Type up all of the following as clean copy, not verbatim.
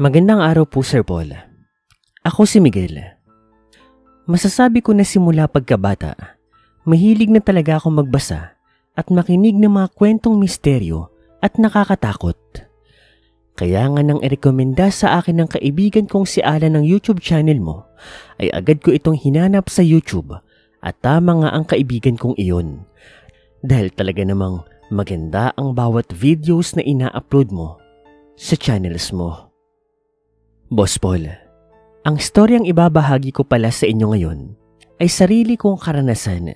Magandang araw po, Sir Paul. Ako si Miguel. Masasabi ko na simula pagkabata, mahilig na talaga akong magbasa at makinig ng mga kwentong misteryo at nakakatakot. Kaya nga nang irekomenda sa akin ng kaibigan kong si Alan ng YouTube channel mo, ay agad ko itong hinanap sa YouTube at tama nga ang kaibigan kong iyon. Dahil talaga namang maganda ang bawat videos na ina-upload mo sa channels mo. Boss Paul, ang storyang ibabahagi ko pala sa inyo ngayon ay sarili kong karanasan.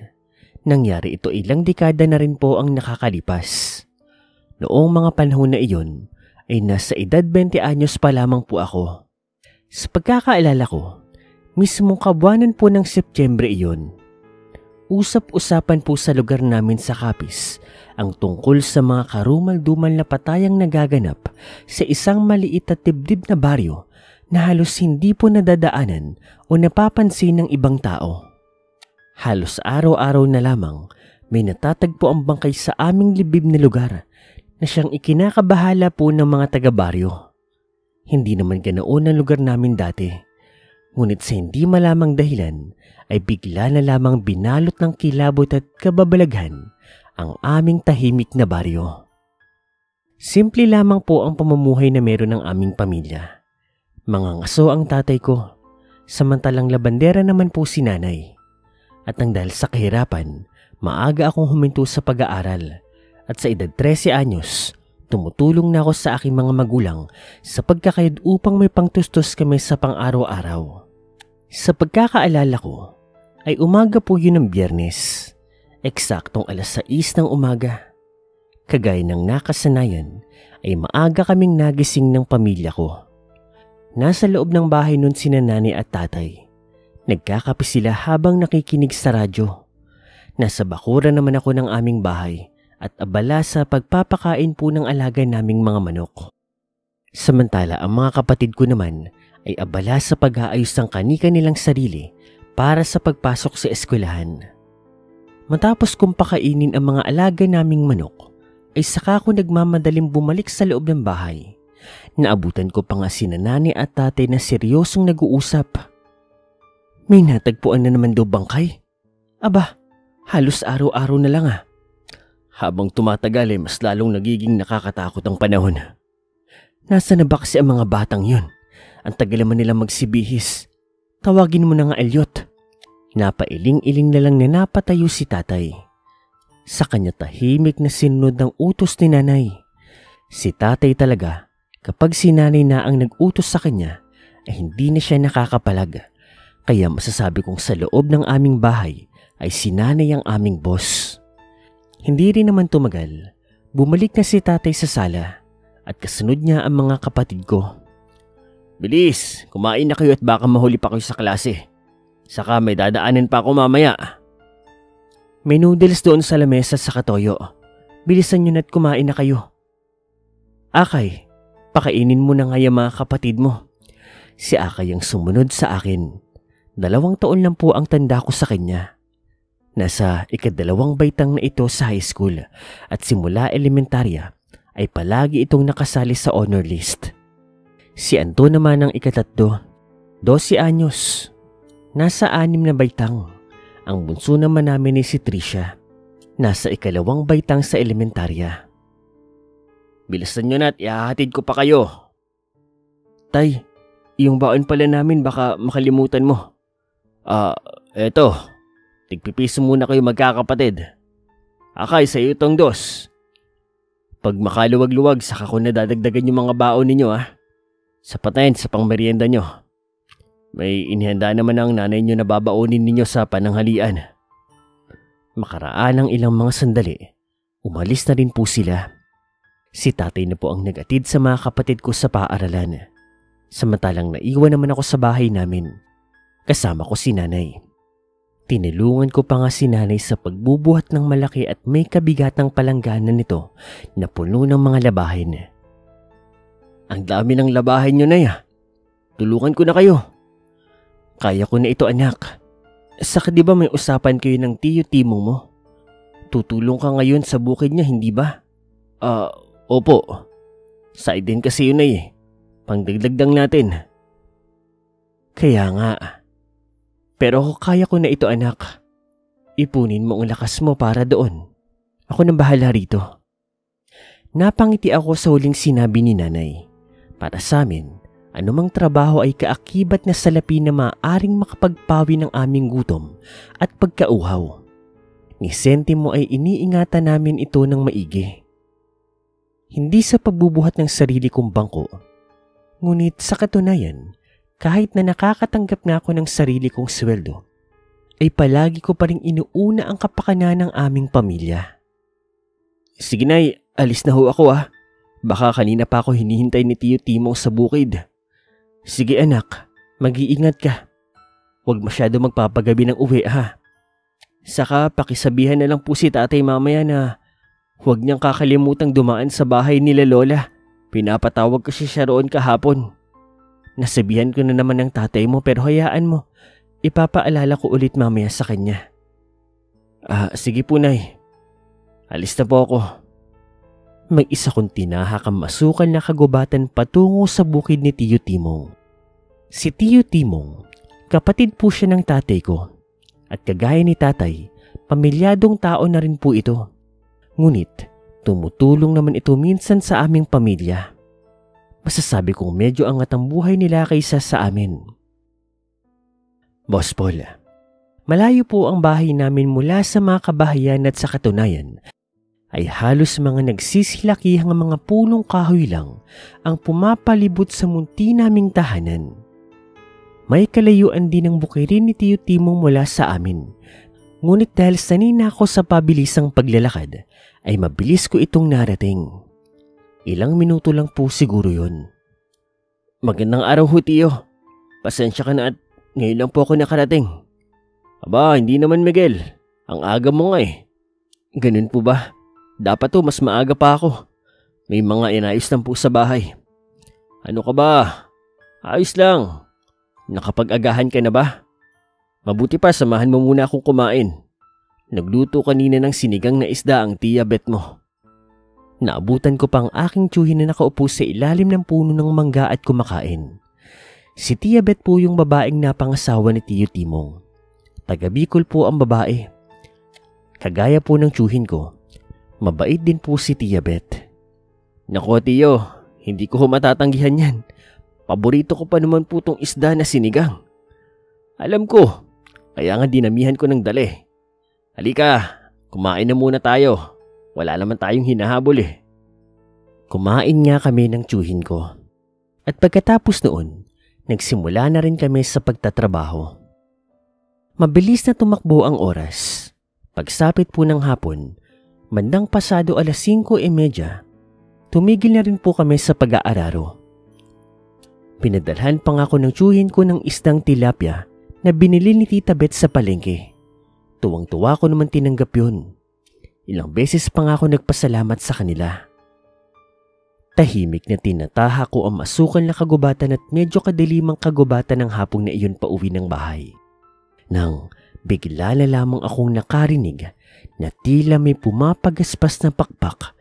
Nangyari ito ilang dekada na rin po ang nakakalipas. Noong mga panahon na iyon ay nasa edad 20 anyos pa lamang po ako. Sa pagkakaalala ko, mismong kabuwanan po ng Setyembre iyon. Usap-usapan po sa lugar namin sa Capiz ang tungkol sa mga karumal-dumal na patayang nagaganap sa isang maliit at dibdib na baryo na halos hindi po nadadaanan o napapansin ng ibang tao. Halos araw-araw na lamang may natatagpo ang bangkay sa aming libib na lugar na siyang ikinakabahala po ng mga taga-baryo. Hindi naman ganoon ang lugar namin dati, ngunit sa hindi malamang dahilan ay bigla na lamang binalot ng kilabot at kababalaghan ang aming tahimik na baryo. Simple lamang po ang pamumuhay na meron ng aming pamilya. Mga ngaso ang tatay ko, samantalang labandera naman po si nanay. At nang dahil sa kahirapan, maaga akong huminto sa pag-aaral at sa edad 13 anyos, tumutulong na ako sa aking mga magulang sa pagkakayod upang may pangtustos kami sa pang-araw-araw. Sa pagkakaalala ko, ay umaga po yun ng Biyernes, eksaktong alas 6 ng umaga. Kagaya ng nakasanayan, ay maaga kaming nagising ng pamilya ko. Nasa loob ng bahay nun sina nanay at tatay. Nagkakape sila habang nakikinig sa radyo. Nasa bakuran naman ako ng aming bahay at abala sa pagpapakain po ng alaga naming mga manok. Samantala ang mga kapatid ko naman ay abala sa pag-aayos ng kani-kanilang sarili para sa pagpasok sa eskwelahan. Matapos kong pakainin ang mga alaga naming manok, ay saka ko nagmamadaling bumalik sa loob ng bahay. Naabutan ko pa nga sina nanay at tatay na seryosong nag-uusap. May natagpuan na naman daw bangkay. Aba, halos araw-araw na lang ah. Habang tumatagal ay mas lalong nagiging nakakatakot ang panahon. Nasa na ba kasi ang mga batang yun? Ang tagal naman nila magsibihis. Tawagin mo na nga Elliot. Napailing-iling na lang na napatayo si tatay. Sa kanya tahimik na sinunod ng utos ni nanay. Si tatay talaga, kapag si nanay na ang nag-utos sa kanya, ay hindi na siya nakakapalag. Kaya masasabi kong sa loob ng aming bahay ay si nanay ang aming boss. Hindi rin naman tumagal, bumalik na si tatay sa sala at kasunod niya ang mga kapatid ko. Bilis, kumain na kayo at baka mahuli pa kayo sa klase. Saka may dadaanin pa ako mamaya. May noodles doon sa lamesa sa katoyo. Bilisan nyo na't kumain na kayo. Akay, pakainin mo na nga yung mga kapatid mo. Si Akay ang sumunod sa akin. 2 taon lang po ang tanda ko sa kanya. Nasa ika-2 baitang na ito sa high school at simula elementarya ay palagi itong nakasali sa honor list. Si Anto naman ang ika-3, 12 anyos. Nasa 6 na baitang. Ang bunso naman namin ni si Tricia. Nasa ika-2 baitang sa elementarya. Bilisan nyo na't ihahatid ko pa kayo. Tay, yung baon pala namin baka makalimutan mo. Eto. Tigpipiso muna kayo magkakapatid. Akay, sa'yo itong 2. Pag makaluwag-luwag, saka ko nadadagdagan yung mga baon ninyo Sapatayin sa pangmerienda nyo. May inihanda naman ang nanay nyo na babaunin ninyo sa pananghalian. Makaraan ng ilang mga sandali, umalis na rin po sila. Si tatay na po ang nag-atid sa mga kapatid ko sa paaralan. Samantalang naiwan naman ako sa bahay namin. Kasama ko si nanay. Tinulungan ko pa nga si nanay sa pagbubuhat ng malaki at may kabigatang palangganan nito na puno ng mga labahin. Ang dami ng labahin nyo na Tulungan ko na kayo. Kaya ko na ito anak. Saka di ba may usapan kayo ng tiyo-timo mo? Tutulong ka ngayon sa bukid niya, hindi ba? Opo. Side din kasi yun Pangdagdag lang natin. Kaya nga. Pero kaya ko na ito, anak. Ipunin mo ang lakas mo para doon. Ako nang bahala rito. Napangiti ako sa huling sinabi ni nanay. Para sa amin, anumang trabaho ay kaakibat na salapi na maaaring makapagpawi ng aming gutom at pagkauhaw. Ni Sentimo ay iniingatan namin ito ng maigi. Hindi sa pagbubuhat ng sarili kong bangko, ngunit sa katunayan, kahit na nakakatanggap na ako ng sarili kong sweldo, ay palagi ko pa rin inuuna ang kapakanan ng aming pamilya. Sige nay, alis na ho ako ah. Baka kanina pa ako hinihintay ni Tiyo Timong sa bukid. Sige anak, mag-iingat ka. Huwag masyado magpapagabi ng uwi ha. Saka pakisabihan na lang po si tatay mamaya na huwag niyang kakalimutang dumaan sa bahay nila lola. Pinapatawag kasi siya roon kahapon. Nasabihan ko na naman ng tatay mo pero hayaan mo. Ipapaalala ko ulit mamaya sa kanya. Sige po nay. Alis na po ako. May isa kong tinahak ang masukal na kagubatan patungo sa bukid ni Tiyo Timong. Si Tiyo Timong, kapatid po siya ng tatay ko. At kagaya ni tatay, pamilyadong tao na rin po ito. Ngunit, tumutulong naman ito minsan sa aming pamilya. Masasabi kong medyo angat ang buhay nila kaysa sa amin. Boss Paul, malayo po ang bahay namin mula sa mga kabahayan at sa katunayan ay halos mga nagsisilakihang mga pulong kahoy lang ang pumapalibot sa munti naming tahanan. May kalayuan din ang bukirin ni Tiyo Timong mula sa amin. Ngunit dahil sanay na ako sa pabilisang paglalakad, ay mabilis ko itong narating. Ilang minuto lang po siguro yun. Magandang araw ho, Tiyo. Pasensya ka na at ngayon lang po ako nakarating. Aba, hindi naman Miguel. Ang aga mo nga eh. Ganun po ba? Dapat to mas maaga pa ako. May mga inayos lang po sa bahay. Ano ka ba? Ayos lang. Nakapag-agahan ka na ba? Mabuti pa samahan mo muna akong kumain. Nagluto kanina ng sinigang na isda ang tiya Bet mo. Naabutan ko pang aking tiyuhin na nakaupo sa ilalim ng puno ng mangga at kumakain. Si Tia Bet po yung babaeng napangasawa ni Tiyo Timong. Taga Bicol po ang babae. Kagaya po ng tiyuhin ko, mabait din po si Tia Bet. Nako Tiyo, hindi ko matatanggihan yan. Paborito ko pa naman po tong isda na sinigang. Alam ko, kaya nga dinamihan ko ng dali. Halika, kumain na muna tayo. Wala naman tayong hinahabol eh. Kumain nga kami ng tiyuhin ko. At pagkatapos noon, nagsimula na rin kami sa pagtatrabaho. Mabilis na tumakbo ang oras. Pagsapit po ng hapon, bandang pasado 5:30, tumigil na rin po kami sa pag-aararo. Pinadalhan pa nga ako ng tiyuhin ko ng isdang tilapia na binili ni Tita Bet sa palengke. Tuwang-tuwa ko naman tinanggap yun. Ilang beses pa nga ako nagpasalamat sa kanila. Tahimik na tinataha ko ang masukal na kagubatan at medyo kadilimang kagubatan ng hapong na iyon pauwi ng bahay. Nang bigla na lamang akong nakarinig na tila may pumapagaspas na pakpak.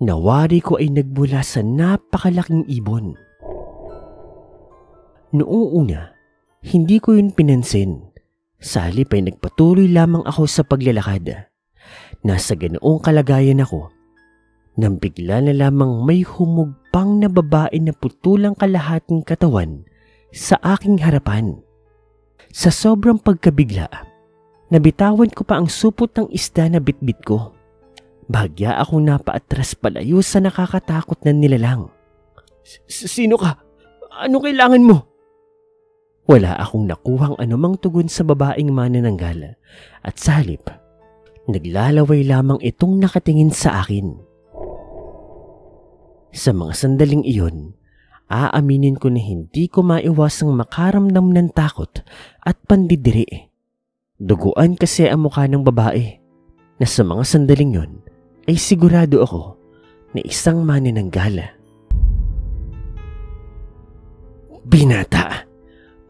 Nawari ko ay nagmula sa napakalaking ibon. Noong una, hindi ko yun pinansin. Sa halip ay nagpatuloy lamang ako sa paglalakad. Nasa ganoong kalagayan ako nang bigla na lamang may humugpang na babae na putulang kalahating katawan sa aking harapan. Sa sobrang pagkabigla, nabitawan ko pa ang supot ng isda na bitbit ko. Bahagya akong napaatras palayo sa nakakatakot na nilalang. Sino ka? Ano kailangan mo? Wala akong nakuhang anumang tugon sa babaeng manananggal at sa halip, naglalaway lamang itong nakatingin sa akin. Sa mga sandaling iyon, aaminin ko na hindi ko maiwasang makaramdam ng takot at pandidiri. Duguan kasi ang mukha ng babae na sa mga sandaling yon ay sigurado ako na isang manananggal. Binata!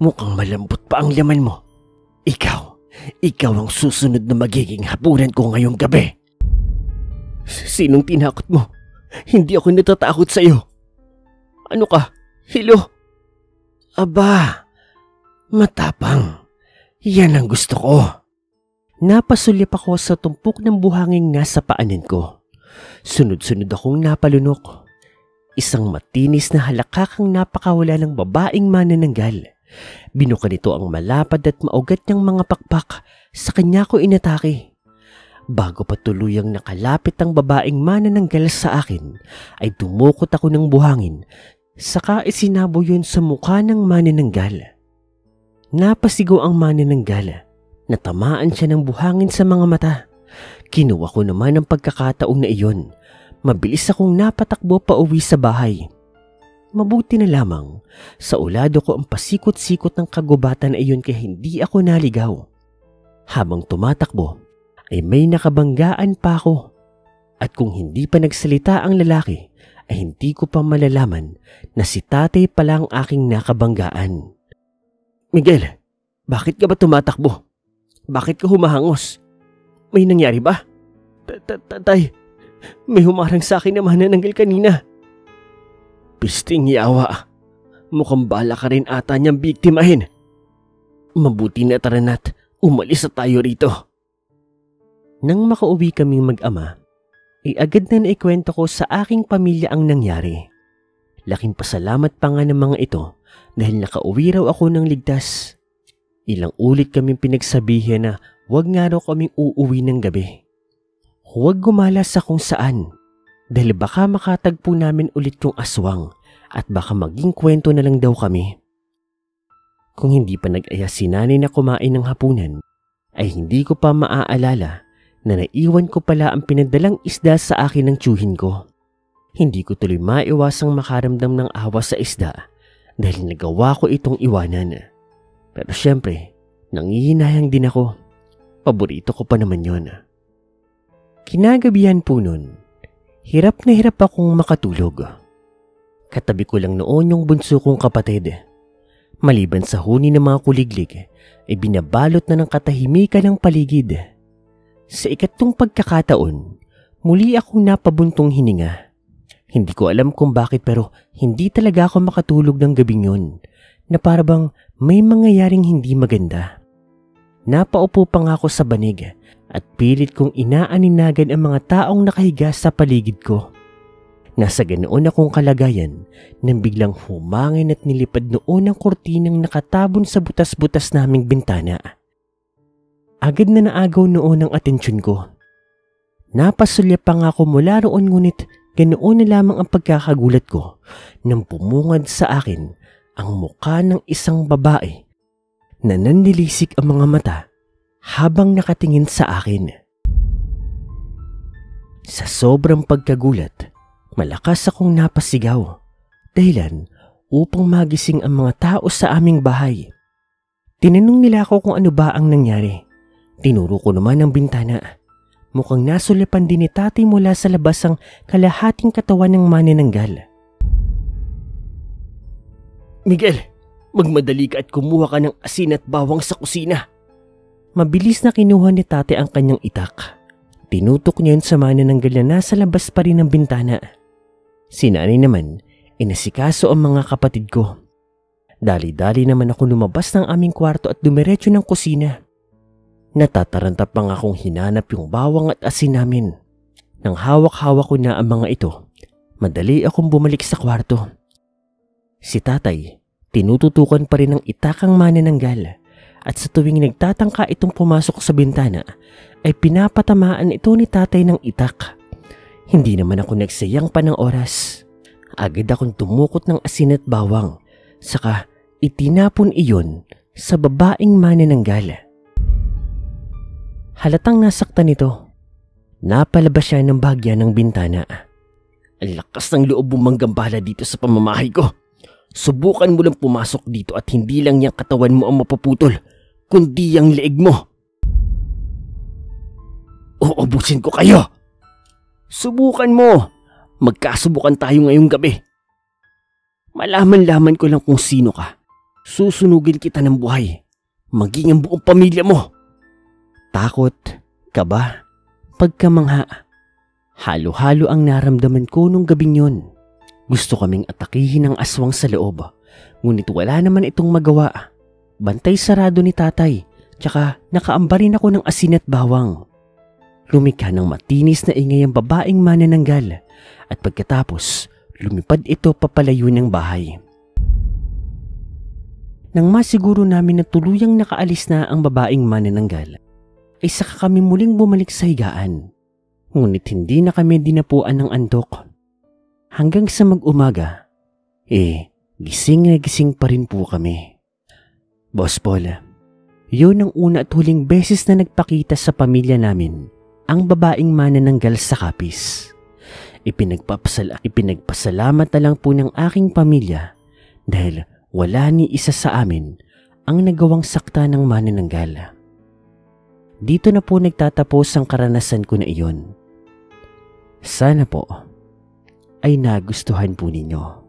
Mukhang malambot pa ang laman mo. Ikaw ang susunod na magiging hapunan ko ngayong gabi. Sinong tinakot mo? Hindi ako natatakot sa iyo. Ano ka? Hilo! Aba, matapang. Yan ang gusto ko. Napasulyap ako sa tumpok ng buhangin nasa paanan ko. Sunod-sunod akong napalunok. Isang matinis na halakakang napakawala ng babaeng manananggal. Binuka nito ang malapad at maugat niyang mga pakpak sa kanya ko inatake. Bago pa tuluyang nakalapit ang babaeng manananggal sa akin, ay dumukot ako ng buhangin, saka isinabo yun sa mukha ng manananggal. Napasigaw ang manananggal. Natamaan siya ng buhangin sa mga mata. Kinuha ko naman ang pagkakataon na iyon. Mabilis akong napatakbo pa uwi sa bahay. Mabuti na lamang, sa ulado ko ang pasikot-sikot ng kagubatan na iyon kaya hindi ako naligaw. Habang tumatakbo, ay may nakabanggaan pa ako. At kung hindi pa nagsalita ang lalaki, ay hindi ko pa malalaman na si tatay pala ang aking nakabanggaan. Miguel, bakit ka ba tumatakbo? Bakit ka humahangos? May nangyari ba? Tatay, may humarang sa akin na manananggal kanina. Pisting yawa. Mukhang bala ka rin ata niyang biktimahin. Mabuti na tara na't umalis na tayo rito. Nang makauwi kaming mag-ama, ay agad na naikwento ko sa aking pamilya ang nangyari. Laking pasalamat pa nga ng mga ito dahil nakauwi raw ako ng ligtas. Ilang ulit kaming pinagsabihan na huwag nga raw kaming uuwi ng gabi. Huwag gumala sa kung saan dahil baka makatagpo namin ulit yung aswang at baka maging kwento na lang daw kami. Kung hindi pa nag-aya si nanay na kumain ng hapunan, ay hindi ko pa maaalala na naiwan ko pala ang pinadalang isda sa akin ng tiyuhin ko. Hindi ko tuloy maiwasang makaramdam ng awa sa isda dahil nagawa ko itong iwanan. Pero syempre, nangihinayang din ako. Paborito ko pa naman yon. Kinagabihan po nun, hirap na hirap akong makatulog. Katabi ko lang noon yung bunso kong kapatid. Maliban sa huni ng mga kuliglig, ay binabalot na ng katahimikan ng paligid. Sa ikatlong pagkakataon, muli akong napabuntong hininga. Hindi ko alam kung bakit pero hindi talaga ako makatulog ng gabing yun, na parabang may mangyayaring hindi maganda. Napaupo pa nga ako sa banig at pilit kong inaaninagan ang mga taong nakahiga sa paligid ko. Nasa ganoon akong kalagayan nang biglang humangin at nilipad noon ang kurtinang nakatabon sa butas-butas naming bintana. Agad na naagaw noon ang atensyon ko. Napasulyap pa nga ako mula roon ngunit ganoon na lamang ang pagkakagulat ko nang pumungad sa akin ang mukha ng isang babae na nanlilisik ang mga mata habang nakatingin sa akin. Sa sobrang pagkagulat, malakas akong napasigaw dahilan upang magising ang mga tao sa aming bahay. Tinanong nila ako kung ano ba ang nangyari. Tinuro ko naman ang bintana. Mukhang nasulipan din ni tatay mula sa labas ang kalahating katawan ng manananggal. Miguel, magmadali ka at kumuha ka ng asin at bawang sa kusina. Mabilis na kinuha ni tate ang kanyang itak. Tinutok niya yun sa manananggal na nasa labas pa rin ng bintana. Si nanay naman, inasikaso ang mga kapatid ko. Dali-dali naman ako lumabas ng aming kwarto at dumiretso ng kusina. Natataranta pa nga akong hinanap yung bawang at asin namin. Nang hawak-hawak ko na ang mga ito, madali akong bumalik sa kwarto. Si tatay, tinututukan pa rin ng itakang manananggal at sa tuwing nagtatangka itong pumasok sa bintana, ay pinapatamaan ito ni tatay ng itak. Hindi naman ako nagsayang pa ng oras. Agad akong tumukot ng asin at bawang, saka itinapon iyon sa babaeng manananggal. Halatang nasaktan ito. Napalabas siya ng bahagya ng bintana. Ang lakas ng loob mong manggambala dito sa pamamahay ko. Subukan mo lang pumasok dito at hindi lang yung katawan mo ang mapuputol, kundi yung leeg mo. Uubusin ko kayo. Subukan mo. Magkasubukan tayo ngayong gabi. Malaman-laman ko lang kung sino ka. Susunugin kita ng buhay. Maging ang buong pamilya mo. Takot, kaba, pagkamangha. Halo-halo ang naramdaman ko nung gabing yun. Gusto kaming atakihin ng aswang sa loob, ngunit wala naman itong magawa. Bantay sarado ni tatay, tsaka nakaamba rin ako ng asin at bawang. Lumikha ng matinis na ingay ang babaeng manananggal at pagkatapos lumipad ito papalayo ng bahay. Nang masiguro namin na tuluyang nakaalis na ang babaeng manananggal, ay saka kami muling bumalik sa higaan. Ngunit hindi na kami dinapuan ng antok. Hanggang sa mag-umaga, gising na gising pa rin po kami. Boss Paul, yun ang una at huling beses na nagpakita sa pamilya namin ang babaeng manananggal sa Capiz. Ipinagpasalamat na lang po ng aking pamilya dahil wala ni isa sa amin ang nagawang sakta ng manananggal. Dito na po nagtatapos ang karanasan ko na iyon. Sana po ay nagustuhan po ninyo.